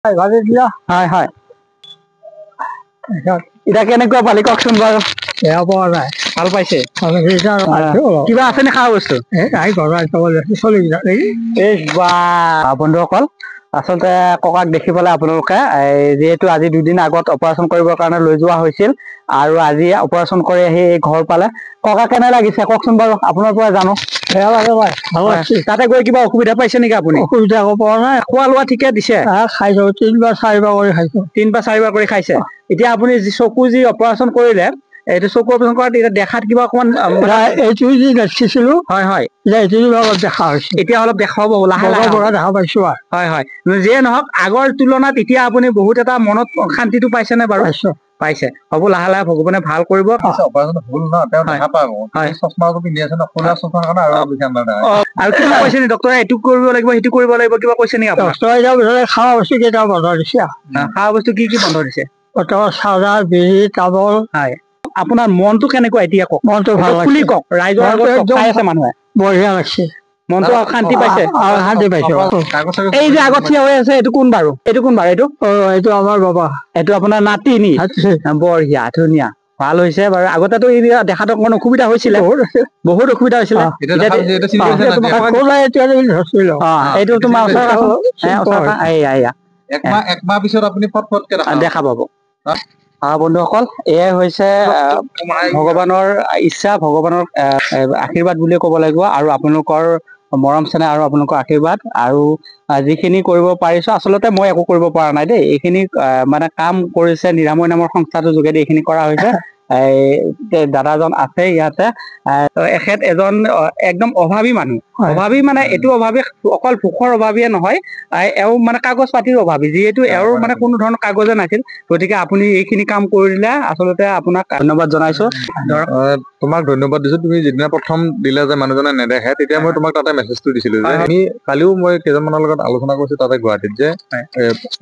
ভাবি দিলা হয় হয় এতিয়া কেনেকুৱা পালি কওকচোন বাৰু বেয়া পোৱা নাই ভাল পাইছে কিবা কিবা আছে নে খোৱা বস্তু নাই ঘৰৰ চলি এই বা বন্ধুসকল আচলতে ককাক দেখি পেলাই আপোনালোকে যিহেতু আজি দুদিন আগত অপাৰেশ্যন কৰিবৰ কাৰণে লৈ যোৱা হৈছিল আৰু আজি অপাৰেশ্যন কৰি আহি ঘৰ পালে ককা কেনে লাগিছে কওকচোন বাৰু আপোনাৰ পৰা জানো বেয়া লাগে ভাই ভাল লাগছে তাতে গৈ কিবা অসুবিধা পাইছে নেকি আপুনি অসুবিধা একো পোৱা নাই খোৱা লোৱা ঠিকে দিছে খাইছো 3 বাৰ 4 বাৰ কৰি খাইছো 3 বা 4 বাৰ কৰি খাইছে এতিয়া আপুনি চকু যি অপাৰেশ্যন কৰিলে এইটো চকু অপাৰেশ্যন কৰাত এতিয়া দেখাত কিবা অকমান এইটো যি দেখিছিলো হয় হয় এইটো অলপ দেখা হৈছে এতিয়া অলপ দেখাব লাহে লাহে দেখা পাইছো হয় হয় যিয়ে নহওক আগৰ তুলনাত এতিয়া আপুনি বহুত এটা মনত শান্তিটো পাইছে নে বাৰু পাইছে হ'ব লাহে লাহে ভগৱানে ভাল কৰিব ভুল ন তেওঁ দেখা পাব চশমাটো পিন্ধি আছে ন খোলা চশমাৰ কাৰণে আৰু কিবা কৈছে নি ডক্তৰে এইটো কৰিব লাগিব সেইটো কৰিব লাগিব কিবা কৈছে নেকি আপোনাক খাৱা বস্তু কেইটা বন্ধ দিছে খোৱা বস্তু কি বন্ধ দিছে চাদা বিড়ি তামোল হয় আপোনাৰ মনটো কেনেকুৱা এতিয়া কওক মনটো ভাল লাগছে খুলি কওক ৰাইজৰ আগত চাই আছে মানুহে বঢ়িয়া লাগছে মনটো শান্তি পাইছে শান্তি পাইছো এই যে আগত থিয় হৈ আছে এইটো কোন বাৰু এইটো এইটো আমাৰ বাবা এইটো আপোনাৰ নাতি নি বঢ়িয়া ধুনীয়া ভাল হৈছে বাৰু আগতেতো এই দেখাতো অকমান অসুবিধা হৈছিলে বহুত অসুবিধা হৈছিলে এইটো তোমাৰ একমাহ পিছত আপুনি ফটফটকে দেখা পাব বন্ধুসকল এয়াই হৈছে ভগৱানৰ ইচ্ছা ভগৱানৰ আশীৰ্বাদ বুলিয়ে ক'ব লাগিব আৰু আপোনালোকৰ মৰম চেনেহ আৰু আপোনালোকৰ আশীৰ্বাদ আৰু যিখিনি কৰিব পাৰিছো আচলতে মই একো কৰিব পৰা নাই দেই এইখিনি মানে কাম কৰিছে নিৰাময় নামৰ সংস্থাটোৰ যোগেদি এইখিনি কৰা হৈছে দাদাজন আছে ইয়াতে এখেত এজন একদম অভাৱী মানুহ অভাৱী মানে এইটো অভাৱী অকল ভোকৰ অভাৱীয়ে নহয় এওঁ মানে কাগজ পাতিৰ অভাৱী যিহেতু এওঁৰ মানে কোনো ধৰণৰ কাগজে নাছিল গতিকে আপুনি এইখিনি কাম কৰিলে আচলতে আপোনাক ধন্যবাদ জনাইছো তোমাক ধন্যবাদ দিছো তুমি যিদিনা প্ৰথম দিলে যে মানুহজনে নেদেখে তেতিয়া মই তোমাক তাতে মেছেজটো দিছিলো যে আমি কালিও মই কেইজনমানৰ লগত আলোচনা কৰিছো তাতে গুৱাহাটীত যে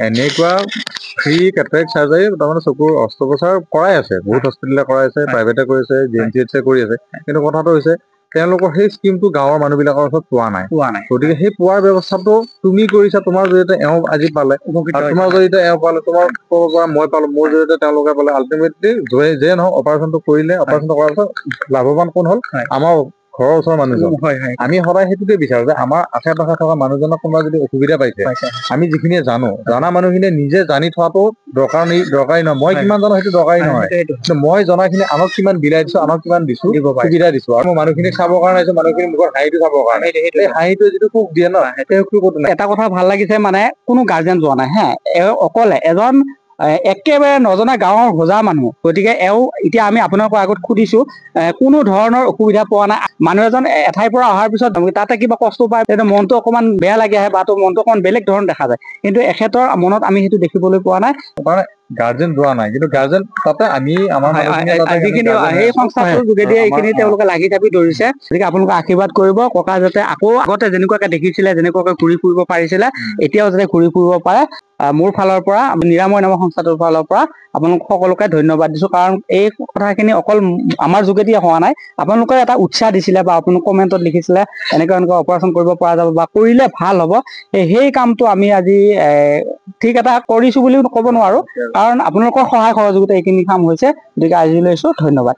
এনেকুৱা ফ্ৰী কেটাৰেক্ট চাৰ্জাৰী তাৰমানে চকুৰ অস্ত্ৰোপচাৰ কৰাই আছে বহুত হস্পিটেলে কৰাই আছে প্ৰাইভেটে কৰিছে GMCH কৰি আছে কিন্তু কথাটো হৈছে তেওঁলোকৰ সেই স্কিমটো গাঁৱৰ মানুহবিলাকৰ ওচৰত পোৱা নাই গতিকে সেই পোৱাৰ ব্যৱস্থাটো তুমি কৰিছা তোমাৰ জৰিয়তে এওঁ আজি পালে তোমাৰ জৰিয়তে এওঁ পালে তোমাৰ পৰা মই পালো মোৰ জৰিয়তে তেওঁলোকে পালে আল্টিমেটলি যে নহওক অপাৰেশ্যনটো কৰিলে অপাৰেশ্যনটো কৰাৰ পিছত লাভৱান কোন হ'ল আমাৰ ঘৰৰ ওচৰৰ মানুহজন আমি সদায় সেইটোকে বিচাৰো যে আমাৰ আশে পাশে থকা মানুহজনক কোনোবা যদি অসুবিধা পাইছে আমি যিখিনিয়ে জনা মানুহখিনিয়ে নিজে জানি থোৱাটো দৰকাৰী নহয় মই কিমান জানো সেইটো দৰকাৰী নহয় মই জনাখিনি আনক কিমান বিলাই দিছো আনক কিমান দিছো সুবিধা দিছো আৰু মই মানুহখিনিক চাবৰ কাৰণে আহিছো মানুহখিনি মুখৰ হাঁহিটো চাবৰ কাৰণে সেই হাঁহিটোৱে যিটো সুখ দিয়ে ন সেই সুখটো ক'তো নাই এটা কথা ভাল লাগিছে মানে কোনো গাৰ্জেন যোৱা নাই অকলে এজন একেবাৰে নজনা গাঁৱৰ হোজা মানুহ গতিকে এতিয়া আমি আপোনালোকৰ আগত সুধিছো কোনো ধৰণৰ অসুবিধা পোৱা নাই মানুহ এজন এঠাইৰ পৰা অহাৰ পিছত তাতে কিবা কষ্ট পায় তেতিয়া মনটো অকমান বেয়া লাগি আহে বা মনটো অকমান বেলেগ ধৰণৰ দেখা যায় কিন্তু এখেতৰ মনত আমি সেইটো দেখিবলৈ পোৱা নাই গাৰ্জেন যোৱা নাই কিন্তু গাৰ্জেন তাতে আমি আমাৰ যিখিনি সেই সংস্থাটোৰ যোগেদি এইখিনি তেওঁলোকে লাগি থাপি ধৰিছে গতিকে আপোনালোকে আশীৰ্বাদ কৰিব ককা যাতে আকৌ আগতে যেনেকুৱাকে দেখিছিলে যেনেকুৱাকে ঘূৰি ফুৰিব পাৰিছিলে এতিয়াও যাতে ঘূৰি ফুৰিব পাৰে মোৰ ফালৰ পৰা নিৰাময় নামৰ সংস্থাটোৰ ফালৰ পৰা আপোনালোক সকলোকে ধন্যবাদ দিছো কাৰণ এই কথাখিনি অকল আমাৰ যোগেদি হোৱা নাই আপোনালোকে এটা উৎসাহ দিছিলে বা আপোনালোক কমেণ্টত লিখিছিলে এনেকুৱা অপাৰেশ্যন কৰিব পৰা যাব বা কৰিলে ভাল হ'ব সেই কামটো আমি আজি ঠিক এটা কৰিছো বুলিও ক'ব নোৱাৰো কাৰণ আপোনালোকৰ সহায় সহযোগিতা এইখিনি কাম হৈছে গতিকে আজি লৈছো ধন্যবাদ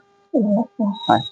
হয়